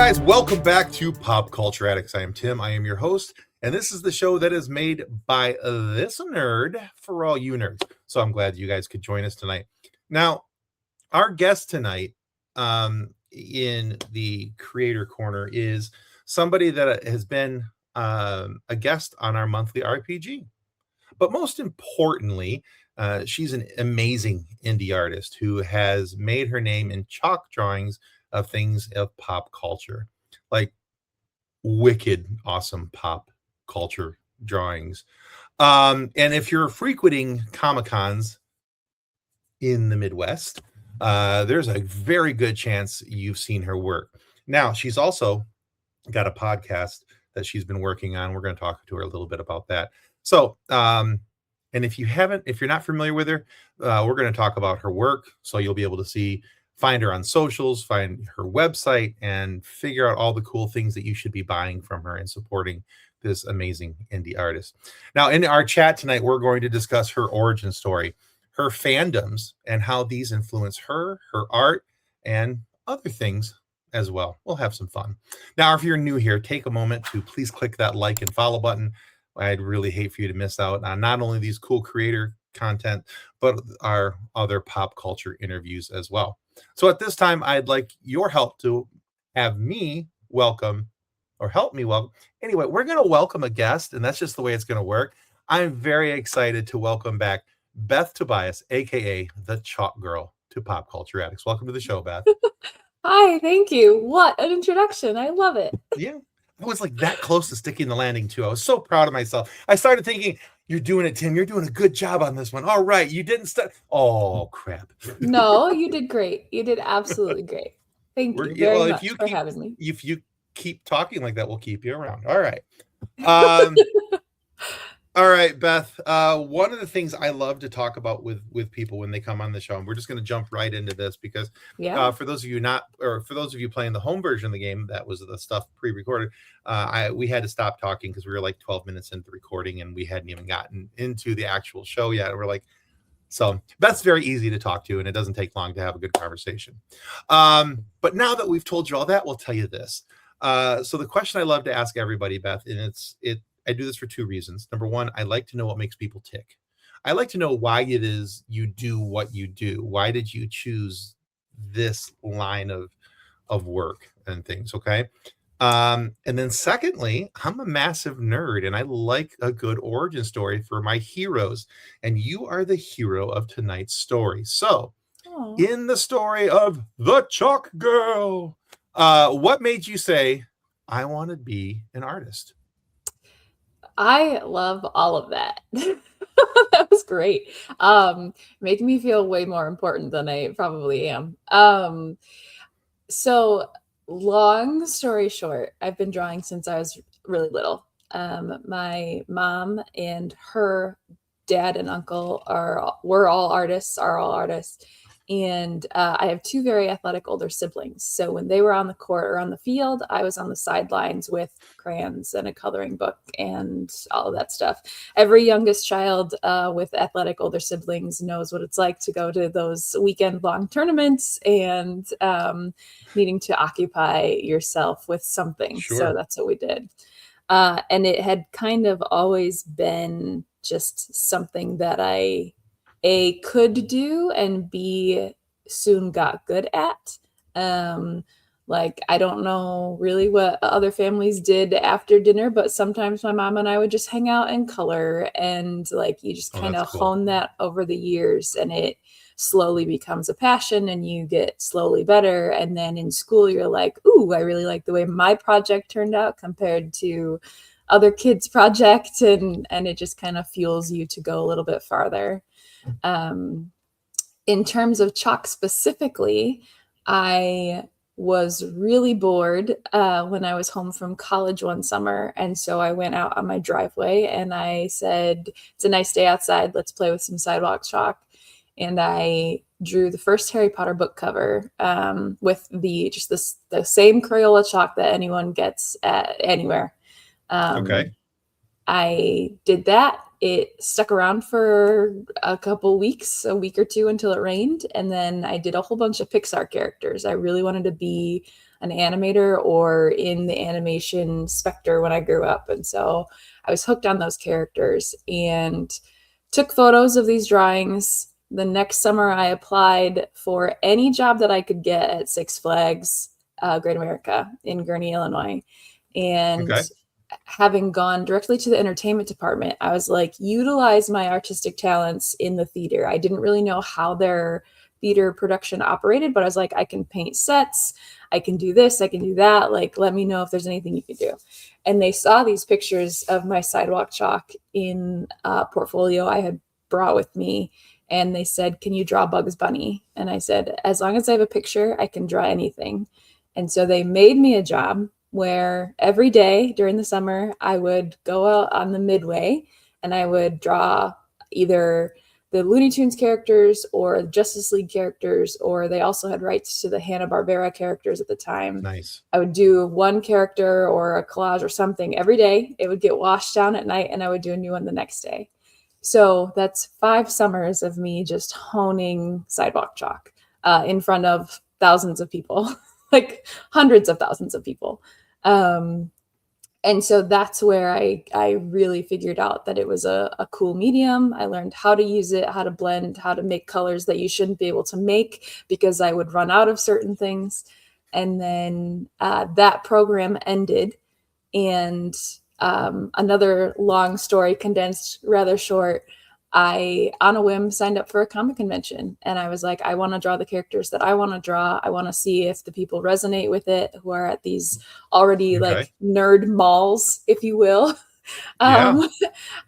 guys, welcome back to Pop Culture Addicts. I am Tim, I am your host, and this is the show that is made by this nerd for all you nerds. So I'm glad you guys could join us tonight. Now, our guest tonight in the creator corner is somebody that has been a guest on our monthly RPG. But most importantly, she's an amazing indie artist who has made her name in chalk drawings of things of pop culture, like wicked awesome pop culture drawings. And if you're frequenting Comic-Cons in the Midwest, there's a very good chance you've seen her work. Now, she's also got a podcast that she's been working on. We're going to talk to her a little bit about that. So, and if you're not familiar with her, we're going to talk about her work. So you'll be able to find her on socials, find her website, and figure out all the cool things that you should be buying from her and supporting this amazing indie artist. Now, in our chat tonight, we're going to discuss her origin story, her fandoms, and how these influence her art, and other things as well. We'll have some fun. Now, if you're new here, take a moment to please click that like and follow button. I'd really hate for you to miss out on not only these cool creator content, but our other pop culture interviews as well. So at this time, I'd like your help to have me welcome, or help me welcome. Anyway, we're going to welcome a guest, and that's just the way it's going to work. I'm very excited to welcome back Beth Tobias, aka the Chalk Girl, to Pop Culture Addicts. Welcome to the show, Beth. Hi, thank you. What an introduction. I love it. Yeah. I was like that close to sticking the landing too. I was so proud of myself. I started thinking, you're doing it, Tim. You're doing a good job on this one. All right. You didn't start. Oh, crap. No, you did great. You did absolutely great. Thank you very much for having me. If you keep talking like that, we'll keep you around. All right. All right, Beth. One of the things I love to talk about with people when they come on the show, and we're just going to jump right into this because for those of you playing the home version of the game, that was the stuff pre-recorded. We had to stop talking because we were like 12 minutes into the recording and we hadn't even gotten into the actual show yet. And we're like, so Beth's very easy to talk to, and it doesn't take long to have a good conversation. But now that we've told you all that, we'll tell you this. So the question I love to ask everybody, Beth, and I do this for two reasons. Number one, I like to know what makes people tick. I like to know why it is you do what you do. Why did you choose this line of work and things? Okay. And then secondly, I'm a massive nerd and I like a good origin story for my heroes. And you are the hero of tonight's story. So in the story of the Chalk Girl, what made you say, I want to be an artist? I love all of that. That was great. Making me feel way more important than I probably am. So long story short, I've been drawing since I was really little. My mom and her dad and uncle are all artists. And I have two very athletic older siblings. So when they were on the court or on the field, I was on the sidelines with crayons and a coloring book and all of that stuff. Every youngest child with athletic older siblings knows what it's like to go to those weekend-long tournaments and needing to occupy yourself with something. Sure. So that's what we did. And it had kind of always been just something that I could do and B soon got good at. Like, I don't know really what other families did after dinner, but sometimes my mom and I would just hang out and color, and like you just kind of hone that over the years, and it slowly becomes a passion and you get slowly better. And then in school, you're like, ooh, I really like the way my project turned out compared to other kids' project. And it just kind of fuels you to go a little bit farther. In terms of chalk specifically, I was really bored when I was home from college one summer. And so I went out on my driveway and I said, it's a nice day outside. Let's play with some sidewalk chalk. And I drew the first Harry Potter book cover with the same Crayola chalk that anyone gets at anywhere. Okay. I did that. It stuck around for a week or two until it rained. And then I did a whole bunch of Pixar characters. I really wanted to be an animator or in the animation specter when I grew up. And so I was hooked on those characters and took photos of these drawings. The next summer, I applied for any job that I could get at Six Flags Great America in Gurnee, Illinois. And Okay. having gone directly to the entertainment department, I was like, utilize my artistic talents in the theater. I didn't really know how their theater production operated, but I was like, I can paint sets, I can do this, I can do that. Like, let me know if there's anything you can do. And they saw these pictures of my sidewalk chalk in a portfolio I had brought with me. And they said, can you draw Bugs Bunny? And I said, as long as I have a picture, I can draw anything. And so they made me a job where every day during the summer, I would go out on the midway and I would draw either the Looney Tunes characters or Justice League characters, or they also had rights to the Hanna-Barbera characters at the time. Nice. I would do one character or a collage or something every day. It would get washed down at night and I would do a new one the next day. So that's 5 summers of me just honing sidewalk chalk in front of thousands of people, like hundreds of thousands of people. And so that's where I really figured out that it was a cool medium. I learned how to use it, how to blend, how to make colors that you shouldn't be able to make because I would run out of certain things. And then that program ended. And another long story condensed rather short, I, on a whim, signed up for a comic convention. And I was like, I want to draw the characters that I want to draw. I want to see if the people resonate with it who are at these already like nerd malls, if you will. Yeah.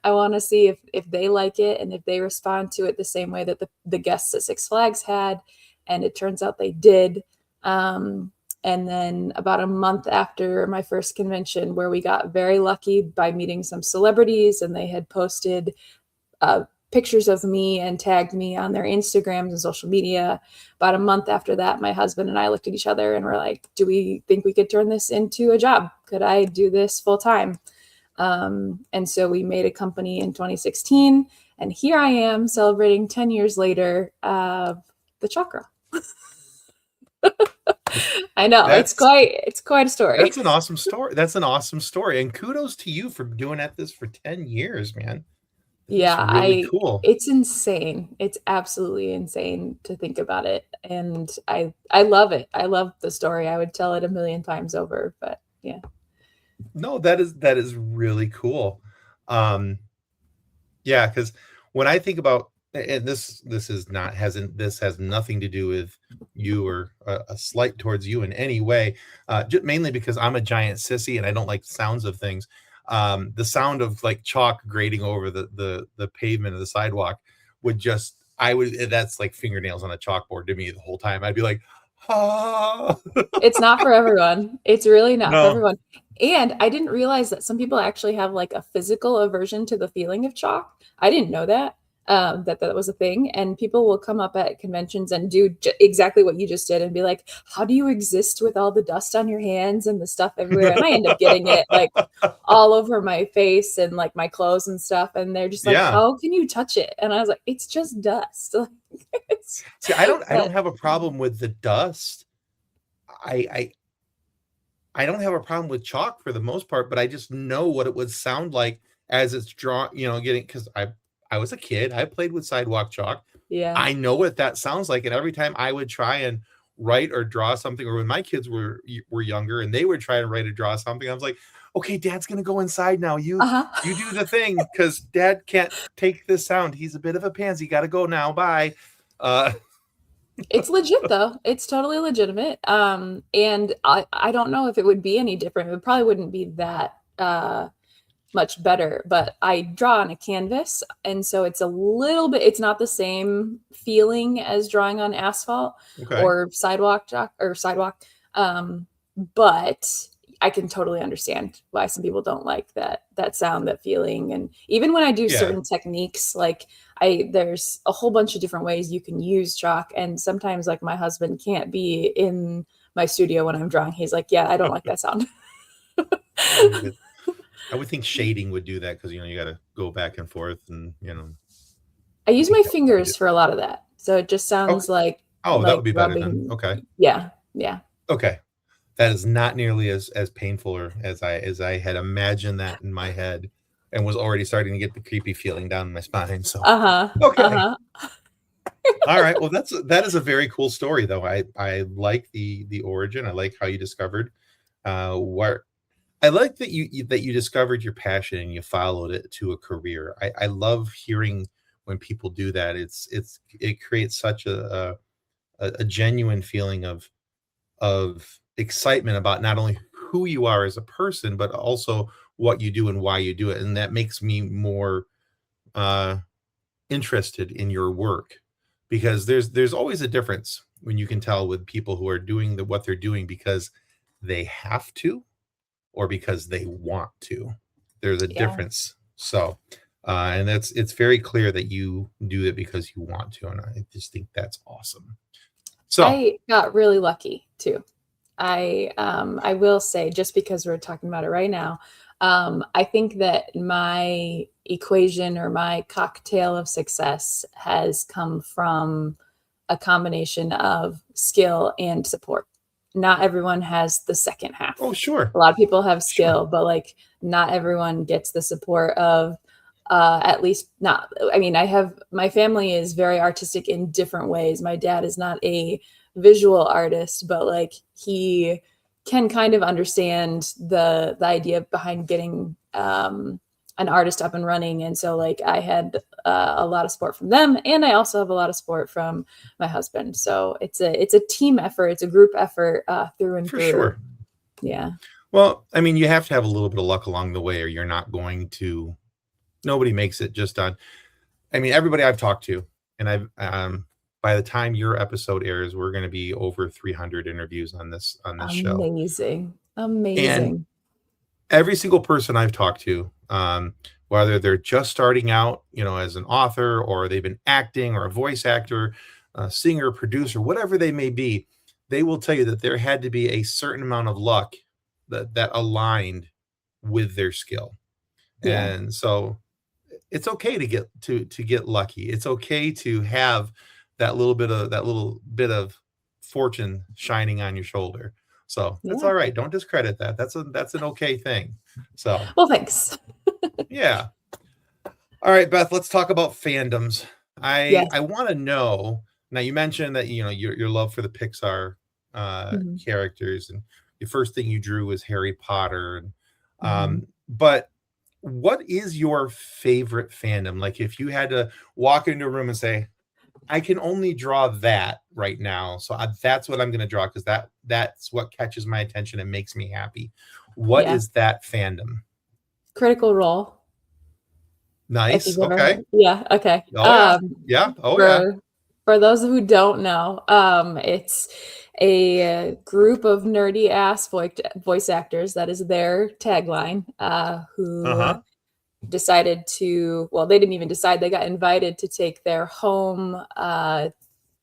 I want to see if they like it and if they respond to it the same way that the guests at Six Flags had. And it turns out they did. And then about a month after my first convention, where we got very lucky by meeting some celebrities and they had posted pictures of me and tagged me on their Instagrams and social media. About a month after that, my husband and I looked at each other and were like, do we think we could turn this into a job? Could I do this full time? And so we made a company in 2016. And here I am celebrating 10 years later of the chakra. I know it's quite a story. That's an awesome story. That's an awesome story. And kudos to you for doing this for 10 years, man. Yeah, really cool. It's insane. It's absolutely insane to think about it. And I love it. I love the story. I would tell it a million times over, but yeah. No, that is really cool. Yeah, because when I think about, and this has nothing to do with you or a slight towards you in any way, just mainly because I'm a giant sissy and I don't like sounds of things. The sound of like chalk grating over the pavement of the sidewalk that's like fingernails on a chalkboard to me the whole time. I'd be like, ah. It's not for everyone. It's really not for everyone. And I didn't realize that some people actually have like a physical aversion to the feeling of chalk. I didn't know that. That was a thing. And people will come up at conventions and do exactly what you just did and be like, how do you exist with all the dust on your hands and the stuff everywhere? And I end up getting it like all over my face and like my clothes and stuff. And they're just like, how can you touch it? And I was like, it's just dust. See, I don't have a problem with the dust. I don't have a problem with chalk for the most part, but I just know what it would sound like as it's drawn, because I was a kid. I played with sidewalk chalk. Yeah. I know what that sounds like. And every time I would try and write or draw something, or when my kids were younger and they would try and write or draw something, I was like, okay, Dad's going to go inside now. You do the thing because Dad can't take this sound. He's a bit of a pansy. Got to go now. Bye. It's legit though. It's totally legitimate. And I don't know if it would be any different. It probably wouldn't be that much better, but I draw on a canvas. And so it's it's not the same feeling as drawing on asphalt or sidewalk. But I can totally understand why some people don't like that sound, that feeling. And even when I do certain techniques, like there's a whole bunch of different ways you can use chalk. And sometimes like my husband can't be in my studio when I'm drawing. He's like, yeah, I don't like that sound. I would think shading would do that because, you got to go back and forth and, I use my fingers for a lot of that. So it just sounds like. Oh, that would be better then. Okay. Yeah. Yeah. Okay. that is not nearly as painful or as I had imagined that in my head, and was already starting to get the creepy feeling down my spine. So, Uh-huh. okay, Uh-huh. all right. Well, that is a very cool story, though. I like the origin. I like how you discovered where. I like that you discovered your passion and you followed it to a career. I love hearing when people do that. It creates such a genuine feeling of excitement about not only who you are as a person, but also what you do and why you do it. And that makes me more uh, interested in your work, because there's always a difference when you can tell with people who are doing what they're doing because they have to or because they want to. There's a Yeah. difference. So, and it's very clear that you do it because you want to, and I just think that's awesome. So, I got really lucky too. I will say, just because we're talking about it right now, I think that my equation or my cocktail of success has come from a combination of skill and support. Not everyone has the second half. oh sure, A lot of people have sure, skill, but like not everyone gets the support of at least not. I mean, I have my family is very artistic in different ways. My dad is not a visual artist, but like he can kind of understand the idea behind getting an artist up and running. And so like I had a lot of support from them, and I also have a lot of support from my husband. So it's a team effort, it's a group effort through and for through. sure. Yeah. Well, I mean, you have to have a little bit of luck along the way, or you're not going to. Nobody makes it just on. I mean, everybody I've talked to, and I've by the time your episode airs, we're going to be over 300 interviews on this show, Amazing. and Amazing. every single person I've talked to, whether they're just starting out, as an author, or they've been acting, or a voice actor, a singer, producer, whatever they may be, they will tell you that there had to be a certain amount of luck that aligned with their skill. Yeah. And so it's okay to get lucky. It's okay to have that little bit of fortune shining on your shoulder. So that's Yeah. all right. Don't discredit that. That's an okay thing. So Well, thanks. yeah. All right, Beth, let's talk about fandoms. I Yes. I want to know, now you mentioned that your love for the Pixar Mhm. characters, and the first thing you drew was Harry Potter, and Mhm. but what is your favorite fandom? Like, if you had to walk into a room and say, I can only draw that right now, so that's what I'm going to draw because that's what catches my attention and makes me happy. What Yeah. is that fandom? Critical Role. If Nice. you've ever Okay. heard. Yeah, okay. Oh yeah. Yeah. Oh yeah. For those who don't know, it's a group of nerdy ass voice actors. That is their tagline. Who Uh-huh. decided to, well, they didn't even decide, they got invited to take their home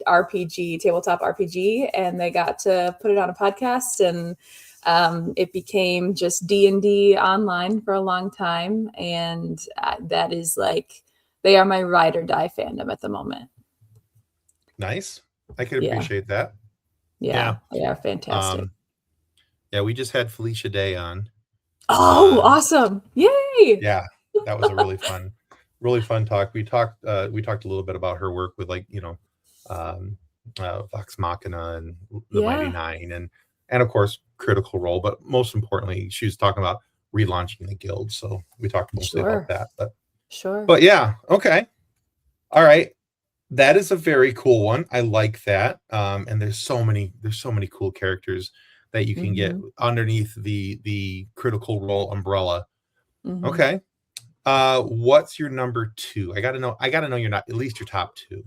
RPG, tabletop RPG, and they got to put it on a podcast, and it became just D&D online for a long time, and that is like, they are my ride or die fandom at the moment. Nice. I could Yeah, appreciate that. yeah, Yeah. they are fantastic. Um, yeah, we just had Felicia Day on. Oh, Uh, awesome. Yay. yeah, that was a really fun talk. We talked a little bit about her work with, like, Vox Machina and the Mighty Yeah, Nine, and of course Critical Role, but most importantly, she was talking about relaunching the guild. So we talked mostly about sure, that. But sure. but yeah, okay. All right. That is a very cool one. I like that. And there's so many cool characters that you can get Hmm. underneath the Critical Role umbrella. Hmm. Okay. What's your number two? I gotta know you're not at least your top two.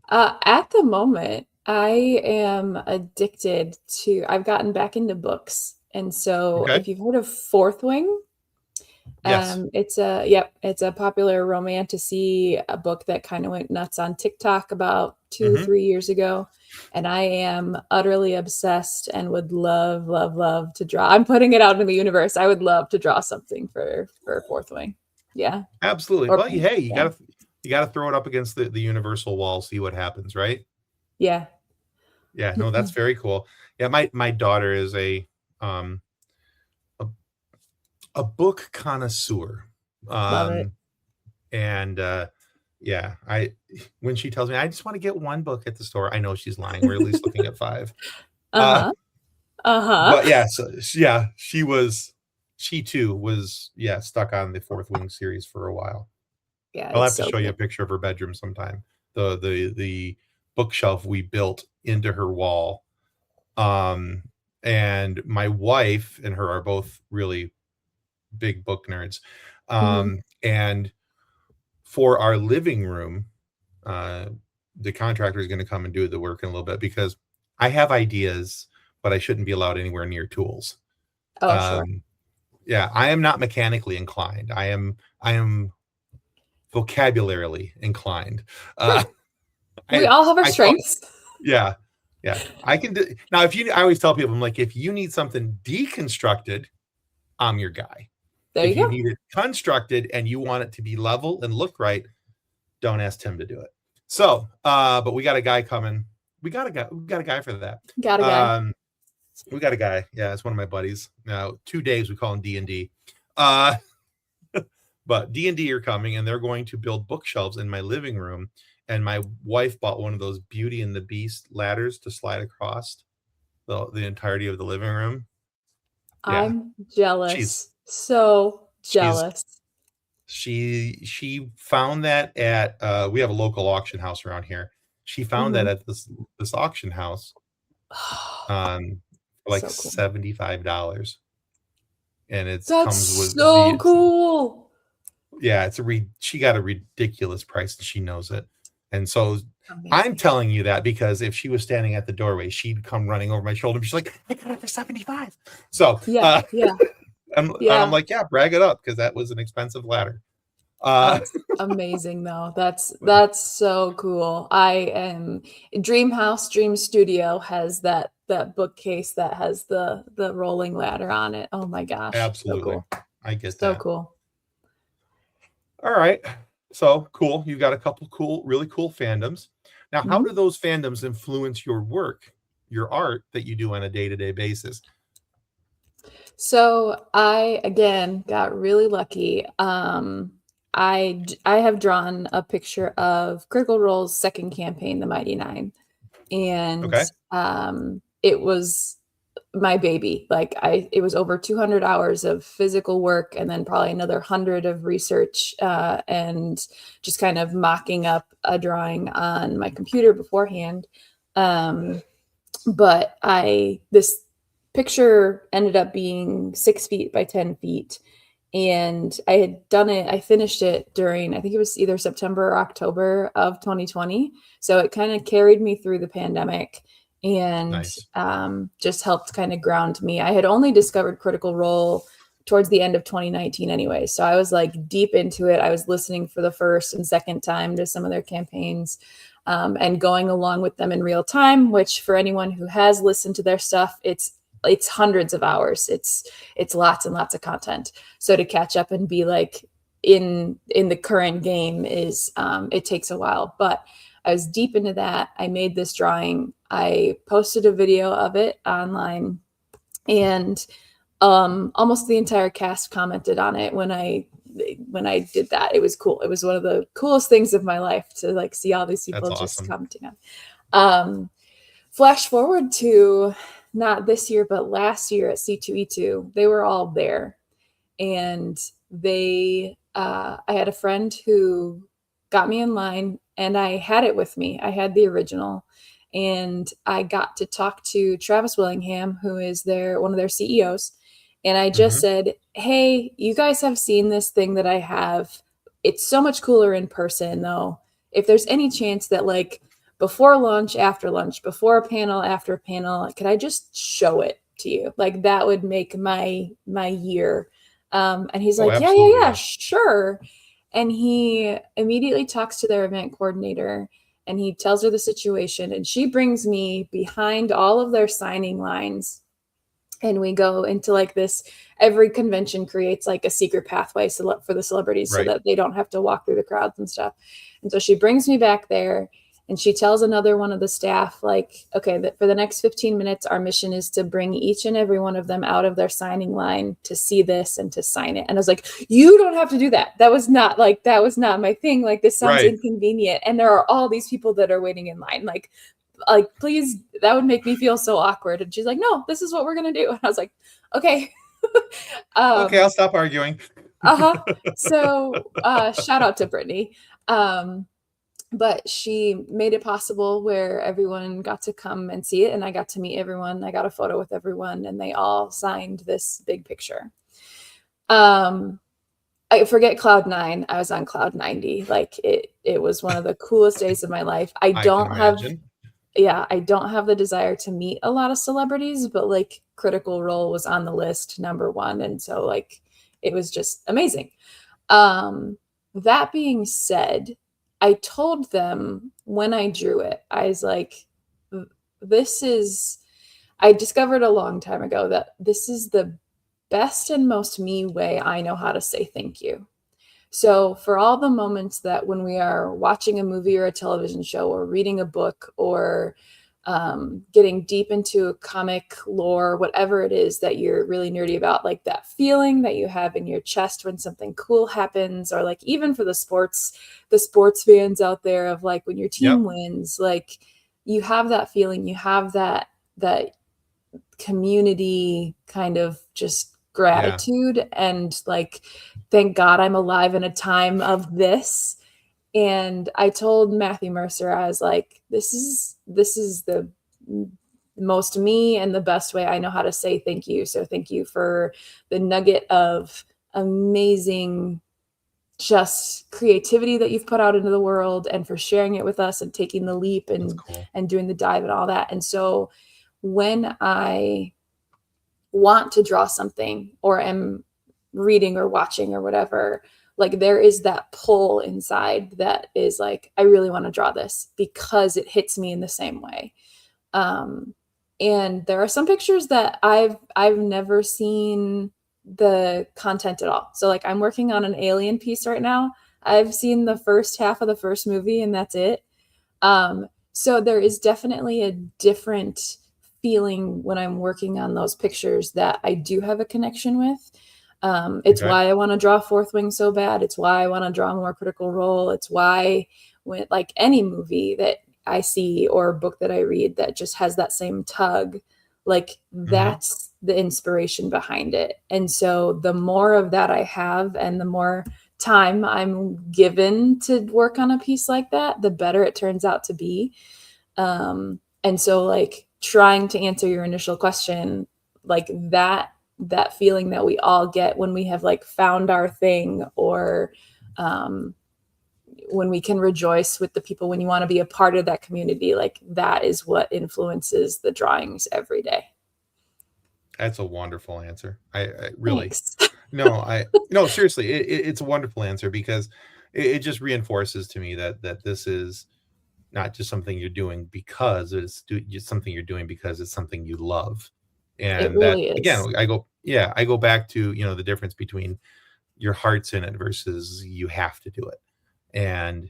At the moment, I am addicted to, I've gotten back into books. And so Okay. if you've heard of Fourth Wing, Yes. it's a popular romantasy, a book that kind of went nuts on TikTok about two, Hmm. 3 years ago. And I am utterly obsessed and would love, love, love to draw. I'm putting it out in the universe. I would love to draw something for Fourth Wing. Yeah. Absolutely. Or Well, paint. hey, you Yeah. gotta you gotta throw it up against the universal wall, see what happens, right? Yeah. Yeah, no, that's very cool. Yeah, my daughter is um a, a book connoisseur. Love it. Um and yeah, I when she tells me I just want to get one book at the store, I know she's lying. We're at least looking at five. Uh Uh-huh. Uh-huh. but yeah, so yeah, she too was, yeah, stuck on the Fourth Wing series for a while. Yeah, I'll it's have to so show you a good. picture of her bedroom sometime. The bookshelf we built into her wall. Um, and my wife and her are both really big book nerds. Mhm. And for our living room, uh, the contractor is going to come and do the work in a little bit because I have ideas, but I shouldn't be allowed anywhere near tools. Oh, sure. Um, yeah, I am not mechanically inclined. I am vocabularily inclined. Uh, We I all have our I tell strengths. yeah, yeah. I can do now if you I always tell people, I'm like, if you need something deconstructed, I'm your guy. There you If you go. need it constructed and you want it to be level and look right, don't ask Tim to do it. So, but we got a guy coming. We got a guy for that. Got a guy. Um, we got a guy. Yeah, it's one of my buddies. Now, 2 days we call him D&D. Uh, but D&D are coming and they're going to build bookshelves in my living room. And my wife bought one of those Beauty and the Beast ladders to slide across the entirety of the living room. Yeah, I'm she's jealous. So she's jealous. she found that at we have a local auction house around here. She found that Mhm. at this auction house for like So cool. $75. And it That's comes with so cool. yeah, she got a ridiculous price and she knows it. And so I'm Amazing. telling you that because if she was standing at the doorway, she'd come running over my shoulder and she's like, I got it for 75. So Yeah, yeah, I'm yeah. like, yeah, brag it up because that was an expensive ladder. That's amazing though. That's so cool. I am Dream Studio has that bookcase that has the rolling ladder on it. Oh my gosh. So Absolutely. cool. I get So that. cool. All right. So cool. You've got a couple really cool fandoms. Now, how do Mhm. those fandoms influence your work, your art that you do on a day-to-day basis? So I again got really lucky. I have drawn a picture of Critical Role's second campaign, The Mighty Nine, and Okay. it was my baby. Like it was over 200 hours of physical work, and then probably another 100 of research, and just kind of mocking up a drawing on my computer beforehand. Um, but this picture ended up being 6 feet by 10 feet. And I had done it, I finished it during, I think it was either September or October of 2020. So it kind of carried me through the pandemic and Nice. just helped kind of ground me. I had only discovered Critical Role towards the end of 2019 anyway. So I was like deep into it. I was listening for the first and second time to some of their campaigns, and going along with them in real time, which for anyone who has listened to their stuff, it's hundreds of hours. It's lots and lots of content. So to catch up and be like in the current game is it takes a while. But I was deep into that. I made this drawing. I posted a video of it online, and almost the entire cast commented on it when I did that. It was cool. It was one of the coolest things of my life to like see all these That's people just awesome. commenting on. Flash forward to not this year, but last year at C2E2, they were all there, and I had a friend who got me in line, and I had it with me. I had the original, and I got to talk to Travis Willingham, who is one of their CEOs. And I just Hmm. said, hey, you guys have seen this thing that I have. It's so much cooler in person, though. If there's any chance that, like, before lunch, after lunch, before a panel, after a panel, could I just show it to you? Like, that would make my year. And he's Oh, like, yeah, yeah, absolutely. yeah, Yeah. sure. And he immediately talks to their event coordinator and he tells her the situation. And she brings me behind all of their signing lines. And we go into like this, every convention creates like a secret pathway for the celebrities so Right. that they don't have to walk through the crowds and stuff. And so she brings me back there And she tells another one of the staff, like, okay, that for the next 15 minutes, our mission is to bring each and every one of them out of their signing line to see this and to sign it. And I was like, you don't have to do that. That was not my thing. Like, this sounds Right. inconvenient. And there are all these people that are waiting in line. Like, please, that would make me feel so awkward. And she's like, no, this is what we're going to do. And I was like, okay. Okay, I'll stop arguing. So shout out to Brittany. But she made it possible where everyone got to come and see it, and I got to meet everyone. I got a photo with everyone, and they all signed this big picture. I forget cloud 9. I was on cloud 90. Like, it was one of the coolest days of my life. I can don't have imagine. the desire to meet a lot of celebrities, but like Critical Role was on the list, number 1, and so like it was just amazing. That being said, I told them when I drew it, I was like, I discovered a long time ago that this is the best and most me way I know how to say thank you. So for all the moments that when we are watching a movie or a television show or reading a book or getting deep into a comic lore, whatever it is that you're really nerdy about, like that feeling that you have in your chest when something cool happens, or like even for the sports fans out there of like when your team wins, like you have that feeling, you have that community kind of just gratitude and like, thank God I'm alive in a time of this. And I told Matthew Mercer, I was like, this is the most me and the best way I know how to say thank you. So thank you for the nugget of amazing just creativity that you've put out into the world, and for sharing it with us and taking the leap and doing the dive and all that. And so when I want to draw something or am reading or watching or whatever, like there is that pull inside that is like, I really want to draw this because it hits me in the same way. And there are some pictures that I've never seen the content at all. So like I'm working on an alien piece right now. I've seen the first half of the first movie and that's it. So there is definitely a different feeling when I'm working on those pictures that I do have a connection with. It's why I want to draw Fourth Wing so bad. It's why I want to draw more Critical Role. It's why when like any movie that I see or book that I read that just has that same tug, like that's the inspiration behind it. And so the more of that I have and the more time I'm given to work on a piece like that, the better it turns out to be. And so like trying to answer your initial question, like that feeling that we all get when we have like found our thing, or when we can rejoice with the people, when you want to be a part of that community, like that is what influences the drawings every day. That's a wonderful answer. I really, Thanks. no, seriously, it's a wonderful answer because it just reinforces to me that this is not just something you're doing because it's just something you're doing because it's something you love. And It really that is. again, I go back to, the difference between your heart's in it versus you have to do it. And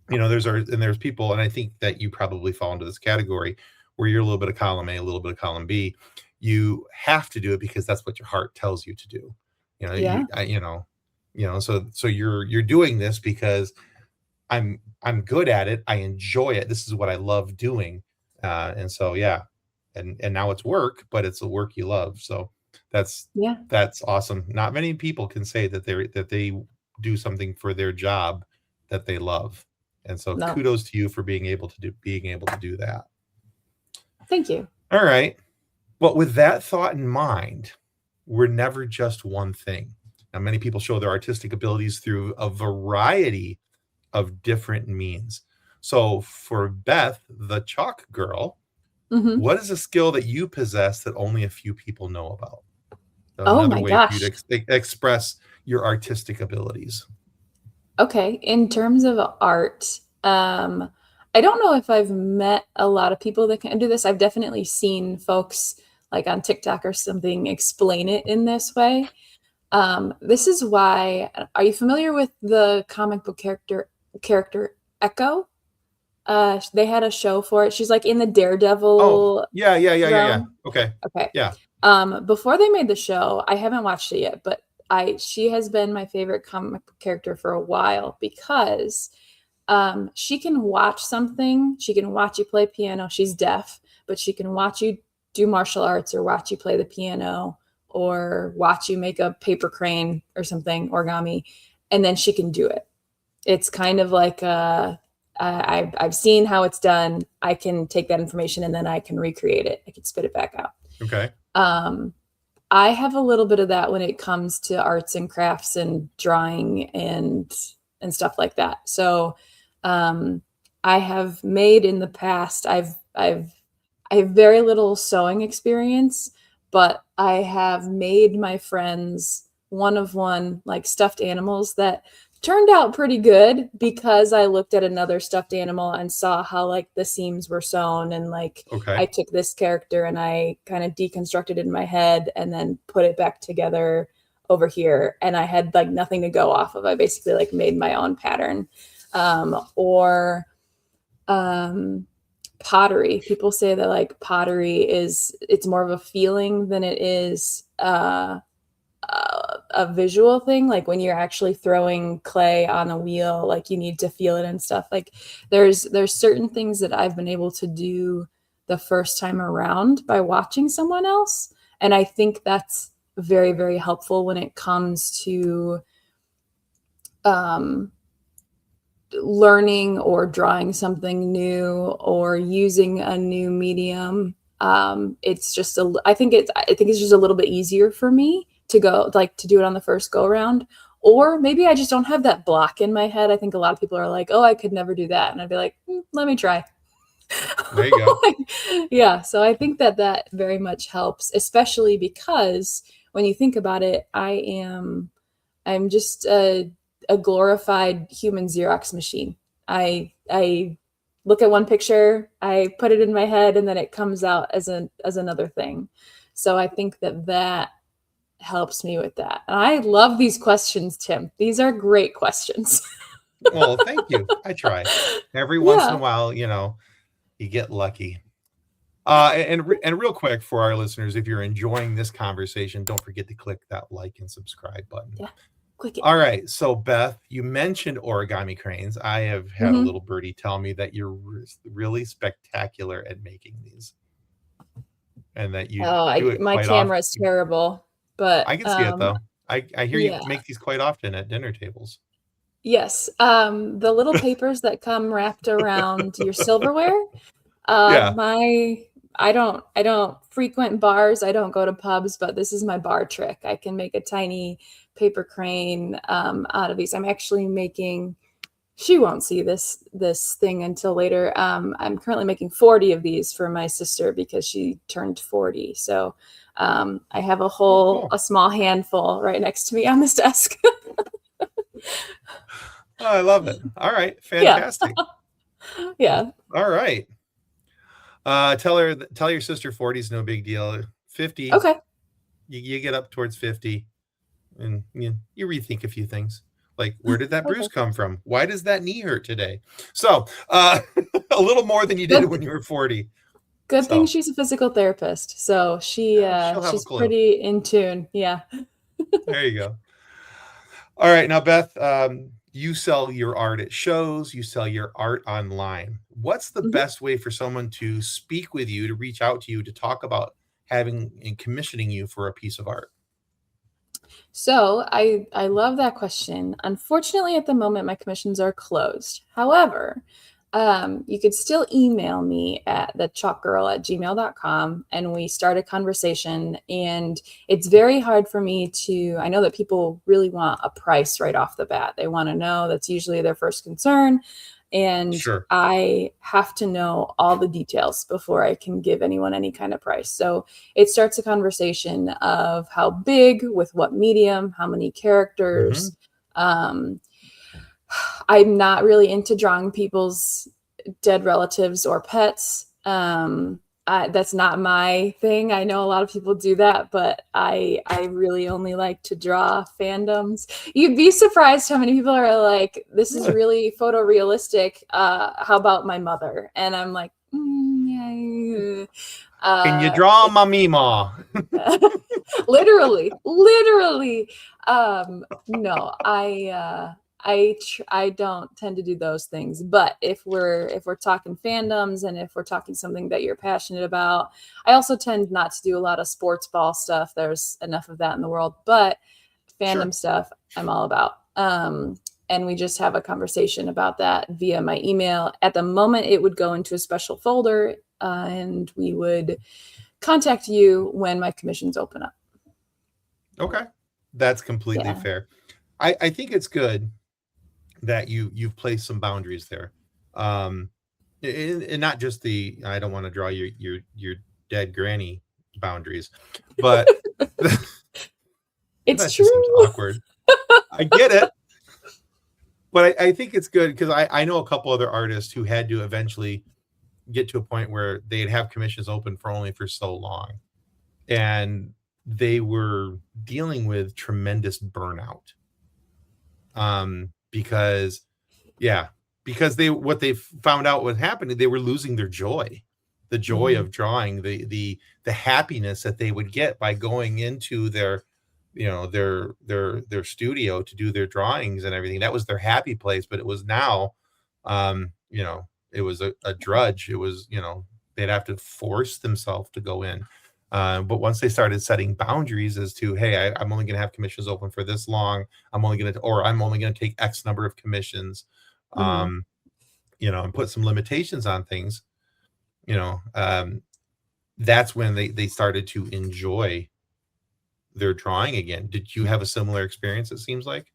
there's people, and I think that you probably fall into this category where you're a little bit of column A, a little bit of column B. You have to do it because that's what your heart tells you to do. So you're doing this because I'm good at it. I enjoy it. This is what I love doing. And so, yeah. And now it's work, but it's the work you love. So that's awesome. Not many people can say that they do something for their job that they love. And so kudos to you for being able to do that. Thank you. All right. Well, with that thought in mind, we're never just one thing. Now, many people show their artistic abilities through a variety of different means. So for Beth, the chalk girl, what is a skill that you possess that only a few people know about? Another way for you to express your artistic abilities. Okay. In terms of art, I don't know if I've met a lot of people that can do this. I've definitely seen folks like on TikTok or something explain it in this way. This is why, are you familiar with the comic book character Echo? They had a show for it. She's like in the Oh, Daredevil yeah. realm. Okay. Okay. Yeah. Before they made the show, I haven't watched it yet, but she has been my favorite comic book character for a while because she can watch something. She can watch you play piano. She's deaf, but she can watch you do martial arts or watch you play the piano or watch you make a paper crane or something, origami, and then she can do it. It's kind of like I've seen how it's done. I can take that information and then I can recreate it. I can spit it back out. Okay. I have a little bit of that when it comes to arts and crafts and drawing and stuff like that. So I have made in the past. I have very little sewing experience, but I have made my friends one of one like stuffed animals that turned out pretty good because I looked at another stuffed animal and saw how like the seams were sewn and like I Okay. took this character and I kind of deconstructed it in my head and then put it back together over here and I had like nothing to go off of. I basically like made my own pattern. Or pottery. People say that like pottery it's more of a feeling than it is a visual thing. Like when you're actually throwing clay on a wheel, like you need to feel it and stuff. Like there's certain things that I've been able to do the first time around by watching someone else, and I think that's very, very helpful when it comes to um learning or drawing something new or using a new medium. It's just I think it's just a little bit easier for me to go like to do it on the first go around. Or maybe I just don't have that block in my head. I think a lot of people are like, "Oh, I could never do that," and I'd be like, "Let me try." There you go. Yeah, so I think that that very much helps, especially because when you think about it, I'm just a glorified human Xerox machine. I look at one picture, I put it in my head, and then it comes out as another thing. So I think that that helps me with that. And I love these questions, Tim. These are great questions. Well, thank you. I try. Every once in a Yeah. while, you get lucky. And real quick for our listeners, if you're enjoying this conversation, don't forget to click that like and subscribe button. Yeah. Click it. All right. So, Beth, you mentioned origami cranes. I have had a Mm-hmm. little birdie tell me that you're really spectacular at making these and that you Oh, do it my quite often. camera is terrible, but I can see it though. I hear you yeah. make these quite often at dinner tables. Yes. The little papers that come wrapped around your silverware. Yeah. I don't frequent bars. I don't go to pubs, but this is my bar trick. I can make a tiny paper crane out of these. I'm actually making. She won't see this thing until later. I'm currently making 40 of these for my sister because she turned 40. So I have Oh, cool. a small handful right next to me on this desk. Oh, I love it. All right. Yeah. Fantastic. Yeah. All right. Tell your sister 40 is no big deal. 50, Okay. you get up towards 50 and you rethink a few things. Like, where did that bruise Okay. come from? Why does that knee hurt today? So, a little more than you did when you were 40. Good thing So, she's a physical therapist. So she'll have a she's clue. pretty in tune. Yeah. There you go. All right. Now, Beth, you sell your art at shows, you sell your art online. What's the Mhm. best way for someone to speak with you, to reach out to you, to talk about having and commissioning you for a piece of art? So I love that question. Unfortunately, at the moment, my commissions are closed. However, you could still email me at thechalkgirl@gmail.com and we start a conversation. And it's very hard for me to, I know that people really want a price right off the bat. They want to know, that's usually their first concern. And Sure. I have to know all the details before I can give anyone any kind of price. So it starts a conversation of how big, with what medium, how many Hmm. characters. Um, I'm not really into drawing people's dead relatives or pets. That's not my thing. I know a lot of people do that, but I really only like to draw fandoms. You'd be surprised how many people are like, "This is really photorealistic. How about my mother?" And I'm like, yeah. Can you draw my Mima? Literally. No, I don't tend to do those things. But if we're talking fandoms and if we're talking something that you're passionate about, I also tend not to do a lot of sports ball stuff. There's enough of that in the world, but fandom stuff I'm all about. And we just have a conversation about that via my email. At the moment, it would go into a special folder, and we would contact you when my commissions open up. Okay, that's completely fair. I think it's good that you've placed some boundaries there, and not just the I don't want to draw your dead granny boundaries, but it's that true. just seems awkward. I get it, but I think it's good because I know a couple other artists who had to eventually get to a point where they'd have commissions open for so long, and they were dealing with tremendous burnout. Because they found out what happened, they were losing their joy, the joy of drawing, the happiness that they would get by going into their studio to do their drawings and everything. That was their happy place, but it was now, it was a drudge. It was, they'd have to force themselves to go in. But once they started setting boundaries as to, hey, I'm only going to have commissions open for this long. I'm only going to take X number of commissions, and put some limitations on things, that's when they started to enjoy their drawing again. Did you have a similar experience? It seems like.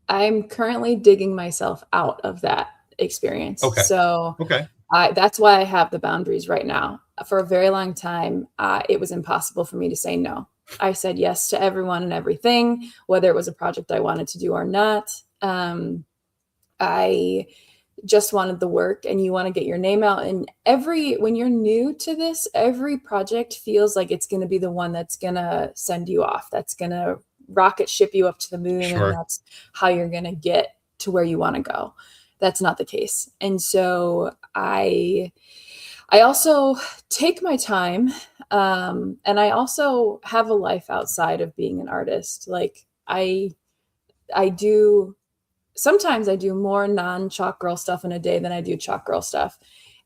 I'm currently digging myself out of that experience. Okay. So okay. That's why I have the boundaries right now. For a very long time, it was impossible for me to say no. I said yes to everyone and everything, whether it was a project I wanted to do or not. I just wanted the work, and you want to get your name out. And when you're new to this, every project feels like it's going to be the one that's going to send you off. That's going to rocket ship you up to the moon. Sure. And that's how you're going to get to where you want to go. That's not the case. And so I also take my time, and I also have a life outside of being an artist. Like sometimes I do more non-chalk girl stuff in a day than I do chalk girl stuff.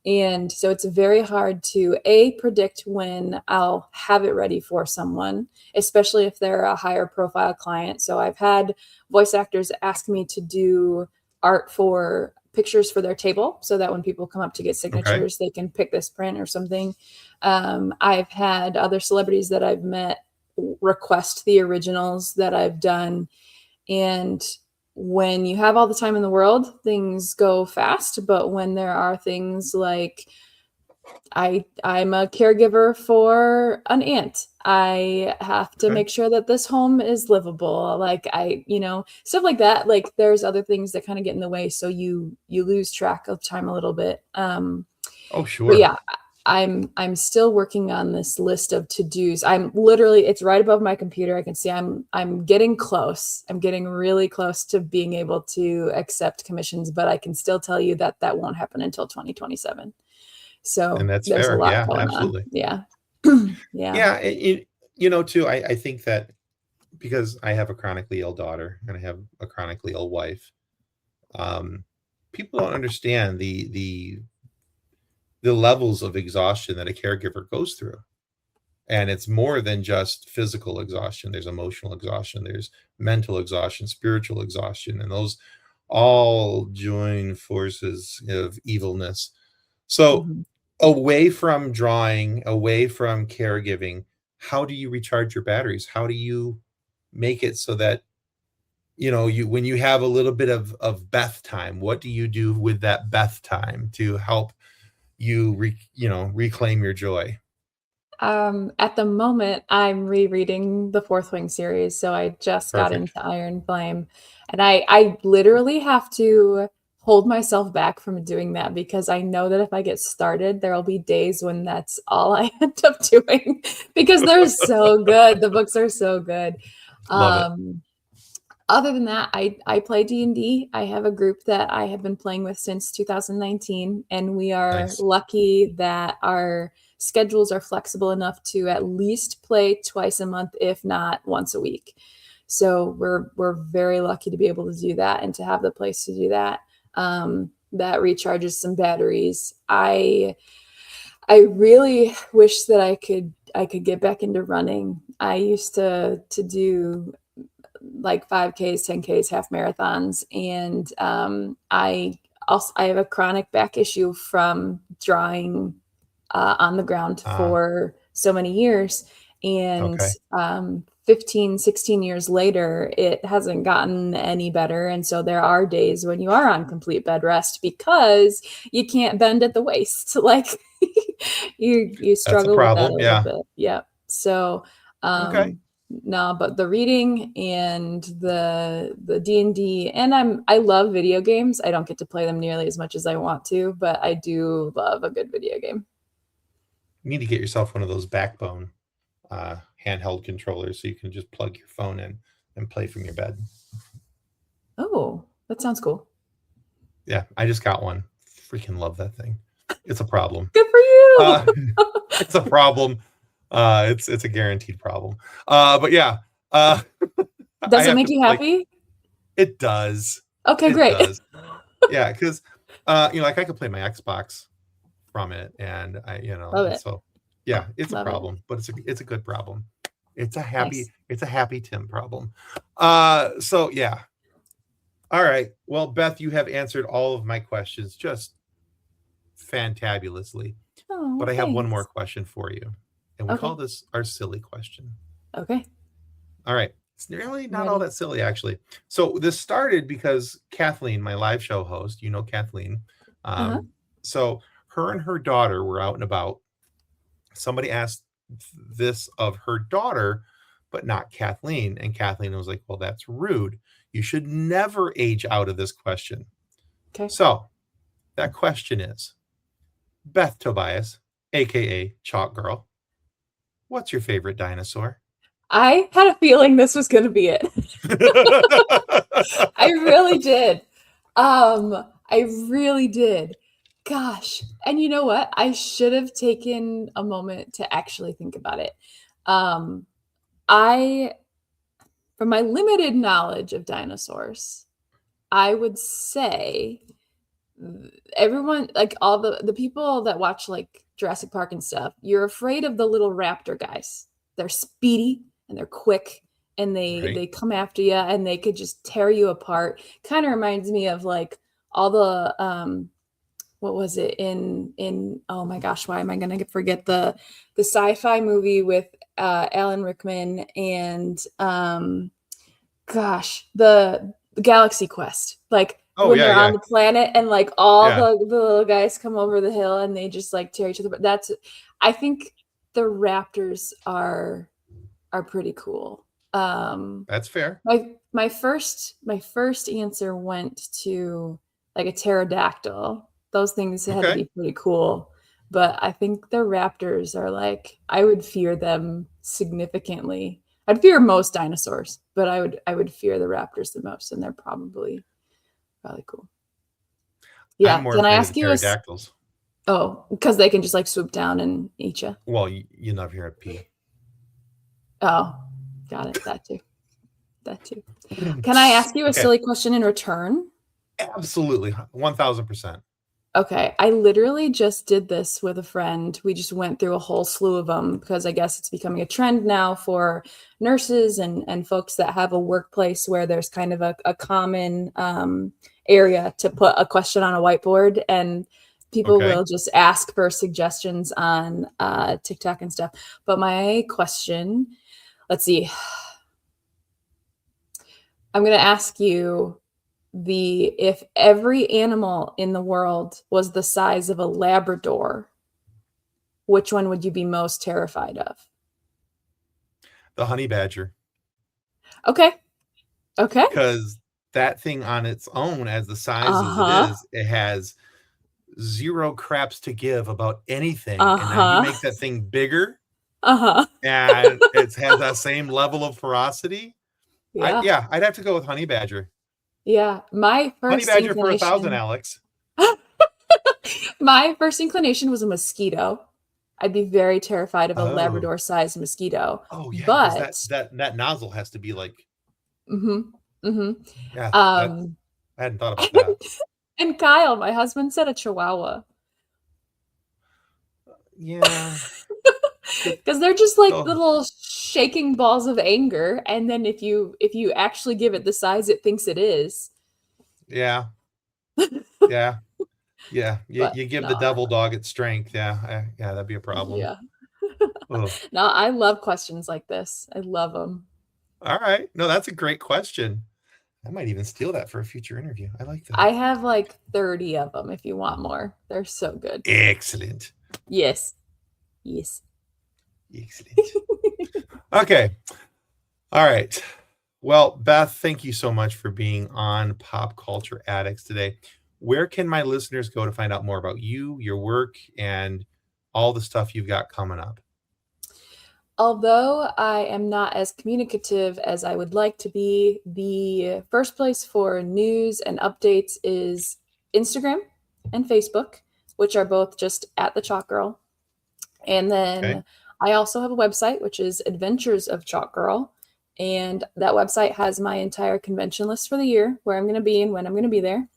And so it's very hard to predict when I'll have it ready for someone, especially if they're a higher profile client. So I've had voice actors ask me to do art for pictures for their table so that when people come up to get signatures, they can pick this print or something. I've had other celebrities that I've met request the originals that I've done. And when you have all the time in the world, things go fast. But when there are things like I'm a caregiver for an aunt, I have to make sure that this home is livable. Like stuff like that. Like there's other things that kind of get in the way. So you lose track of time a little bit. Oh, sure. But yeah, I'm still working on this list of to-dos. It's right above my computer. I can see I'm getting close. I'm getting really close to being able to accept commissions, but I can still tell you that won't happen until 2027. So and that's there's fair. a lot Yeah, going absolutely. on. Yeah. Yeah. Too, I think that because I have a chronically ill daughter and I have a chronically ill wife, people don't understand the levels of exhaustion that a caregiver goes through. And it's more than just physical exhaustion. There's emotional exhaustion, there's mental exhaustion, spiritual exhaustion, and those all join forces of evilness. So away from drawing, away from caregiving, how do you recharge your batteries? How do you make it so that when you have a little bit of Beth time, what do you do with that Beth time to help you reclaim your joy? At the moment, I'm rereading the Fourth Wing series, so I just got into Iron Flame, and I literally have to hold myself back from doing that because I know that if I get started, there will be days when that's all I end up doing because they're so good. The books are so good. Love it. Other than that, I play D&D. I have a group that I have been playing with since 2019, and we are Nice. lucky that our schedules are flexible enough to at least play twice a month, if not once a week. So we're very lucky to be able to do that and to have the place to do that. That recharges some batteries. I really wish that I could get back into running. I used to do like 5Ks, 10Ks, half marathons. And I have a chronic back issue from drawing on the ground for so many years. And Okay. 15, 16 years later, it hasn't gotten any better. And so there are days when you are on complete bed rest because you can't bend at the waist. Like you That's a struggle with that a problem. little Yeah. bit. Yeah. So Okay. no, but the reading and the D&D, and I love video games. I don't get to play them nearly as much as I want to, but I do love a good video game. You need to get yourself one of those Backbone handheld controllers so you can just plug your phone in and play from your bed. Oh, that sounds cool. Yeah, I just got one. Freaking love that thing. It's a problem. Good for you. It's a problem. It's a guaranteed problem. But yeah. Does it make you happy? It does. Okay, great. Does. Yeah, because like I could play my Xbox from it, and Love it. so yeah, it's Love a problem, but it's a good problem. It's a Nice. happy Tim problem. So yeah. All right. Well, Beth, you have answered all of my questions just fantabulously. Oh, But I have one more thanks. question for you. And we Okay. call this our silly question. Okay. All right. It's really not Ready. all that silly, actually. So this started because Kathleen, my live show host, Kathleen. So her and her daughter were out and about. Somebody asked this of her daughter, but not Kathleen. And Kathleen was like, well, that's rude. You should never age out of this question. Okay. So that question is, Beth Tobias, aka Chalk Girl, what's your favorite dinosaur? I had a feeling this was going to be it. I really did. I really did. Gosh. And you know what? I should have taken a moment to actually think about it. From my limited knowledge of dinosaurs, I would say everyone, like all the people that watch like Jurassic Park and stuff, you're afraid of the little raptor guys. They're speedy and they're quick and they come after you and they could just tear you apart. Kind of reminds me of like all the what was it in oh my gosh, why am I gonna forget the sci-fi movie with Alan Rickman and gosh, the Galaxy Quest. Like when they're on the planet and like all the little guys come over the hill and they just like tear each other. But I think the raptors are pretty cool. That's fair. My first answer went to like a pterodactyl. Those things had to be pretty cool. But I think the raptors are like, I would fear them significantly. I'd fear most dinosaurs, but I would fear the raptors the most, and they're probably cool. Yeah. Can I ask you pterodactyls? Oh, because they can just like swoop down and eat you. Well, you never hear it pee. Oh, got it. That too. Can I ask you a silly question in return? Absolutely, 1000%. Okay, I literally just did this with a friend. We just went through a whole slew of them because I guess it's becoming a trend now for nurses and folks that have a workplace where there's kind of a common area to put a question on a whiteboard, and people will just ask for suggestions on TikTok and stuff. But my question, let's see. I'm going to ask you if every animal in the world was the size of a Labrador, which one would you be most terrified of? The honey badger. Okay. Because that thing on its own, as the size as it Uh-huh. is, it has zero craps to give about anything. And now you Uh-huh. make that thing bigger Uh-huh. and it has that same level of ferocity. Yeah. I'd have to go with honey badger. Yeah. My Honey first badger for 1,000, inclination Alex. my first inclination was a mosquito. I'd be very terrified of a Oh. Labrador-sized mosquito. Oh yeah, because But that nozzle has to be like, mhm. Mhm. yeah, that Um I hadn't thought about that. and Kyle, my husband, said a chihuahua. Yeah. The, 'Cause they're just like the little shaking balls of anger, and then if you actually give it the size it thinks it is. yeah, yeah, yeah. But You give the no, devil dog its strength. Yeah, yeah, that'd be a problem. yeah. Oh, No, I love questions like this. I love them. all right. No, that's a great question. I might even steal that for a future interview. I like that. I have like 30 of them if you want more. They're so good. Excellent. Yes. Yes. Excellent. Okay. All right. Well, Beth, thank you so much for being on Pop Culture Addicts today. Where can my listeners go to find out more about you, your work, and all the stuff you've got coming up? Although I am not as communicative as I would like to be, the first place for news and updates is Instagram and Facebook, which are both just at the Chalk Girl. And Okay. then I also have a website, which is Adventures of Chalk Girl. And that website has my entire convention list for the year, where I'm going to be and when I'm going to be there.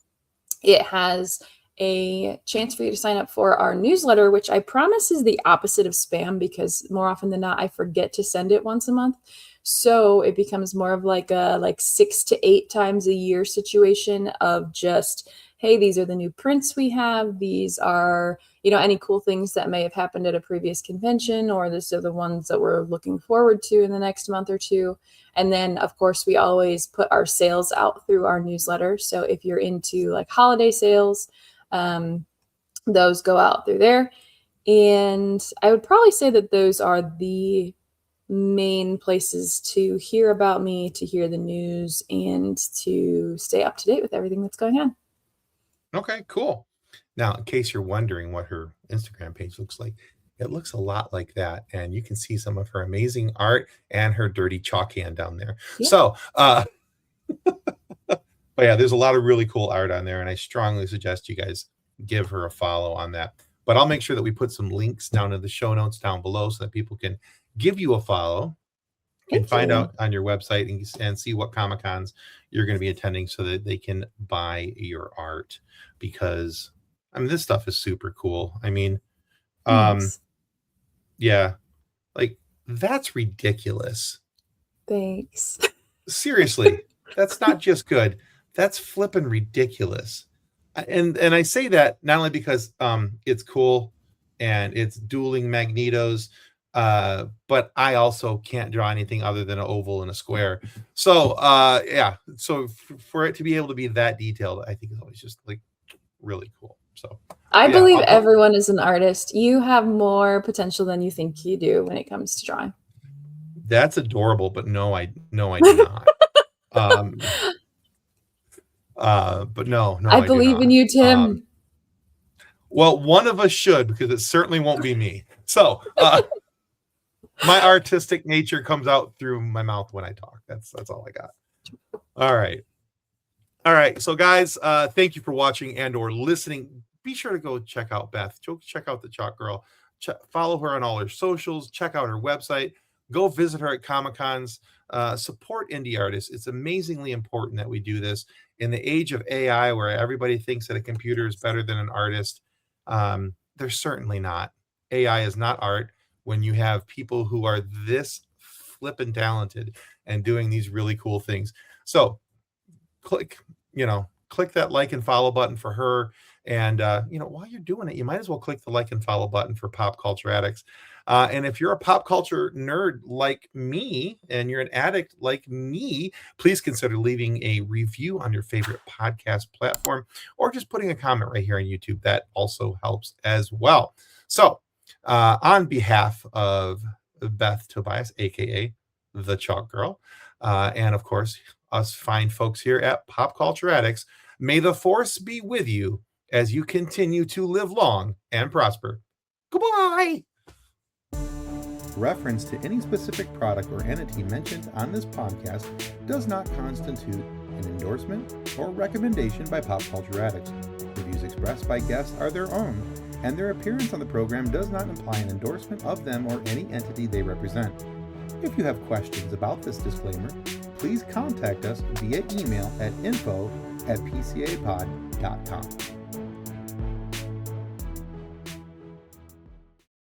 It has a chance for you to sign up for our newsletter, which I promise is the opposite of spam because more often than not, I forget to send it once a month. So it becomes more of like a 6 to 8 times a year situation of just, hey, these are the new prints we have. These are, any cool things that may have happened at a previous convention, or these are the ones that we're looking forward to in the next month or two. And then, of course, we always put our sales out through our newsletter. So if you're into like holiday sales, those go out through there. And I would probably say that those are the main places to hear about me, to hear the news, and to stay up to date with everything that's going on. Okay, cool. Now, in case you're wondering what her Instagram page looks like, it looks a lot like that. And you can see some of her amazing art and her dirty chalk hand down there. Yeah. So, but yeah, there's a lot of really cool art on there. And I strongly suggest you guys give her a follow on that. But I'll make sure that we put some links down in the show notes down below so that people can give you a follow and Thank find you. out on your website and see what Comic Cons you're going to be attending so that they can buy your art, because I mean, this stuff is super cool. I mean, Thanks. yeah, like that's ridiculous. Thanks. Seriously, that's not just good. That's flipping ridiculous. And I say that not only because it's cool and it's dueling Magnetos, but I also can't draw anything other than an oval and a square. So yeah, so for it to be able to be that detailed, I think is always just like really cool. So I yeah, believe everyone is an artist. You have more potential than you think you do when it comes to drawing. that's adorable, but no, I do not. But no, I I do believe in not. you, Tim. Well, one of us should, because it certainly won't be me. So my artistic nature comes out through my mouth when I talk. That's all I got. All right. So guys, thank you for watching and or listening. Be sure to go check out Beth. Go check out the Chalk Girl. Follow her on all her socials. Check out her website. Go visit her at Comic Cons. Support indie artists. It's amazingly important that we do this in the age of AI, where everybody thinks that a computer is better than an artist. They're certainly not. AI is not art when you have people who are this flippin' talented and doing these really cool things. So click that like and follow button for her. And, while you're doing it, you might as well click the like and follow button for Pop Culture Addicts. And if you're a pop culture nerd like me and you're an addict like me, please consider leaving a review on your favorite podcast platform or just putting a comment right here on YouTube. That also helps as well. So on behalf of Beth Tobias, aka the Chalk Girl, and of course, us fine folks here at Pop Culture Addicts. May the force be with you as you continue to live long and prosper. Goodbye. Reference to any specific product or entity mentioned on this podcast does not constitute an endorsement or recommendation by Pop Culture Addicts. The views expressed by guests are their own, and their appearance on the program does not imply an endorsement of them or any entity they represent. If you have questions about this disclaimer, please contact us via email at info@pcapod.com.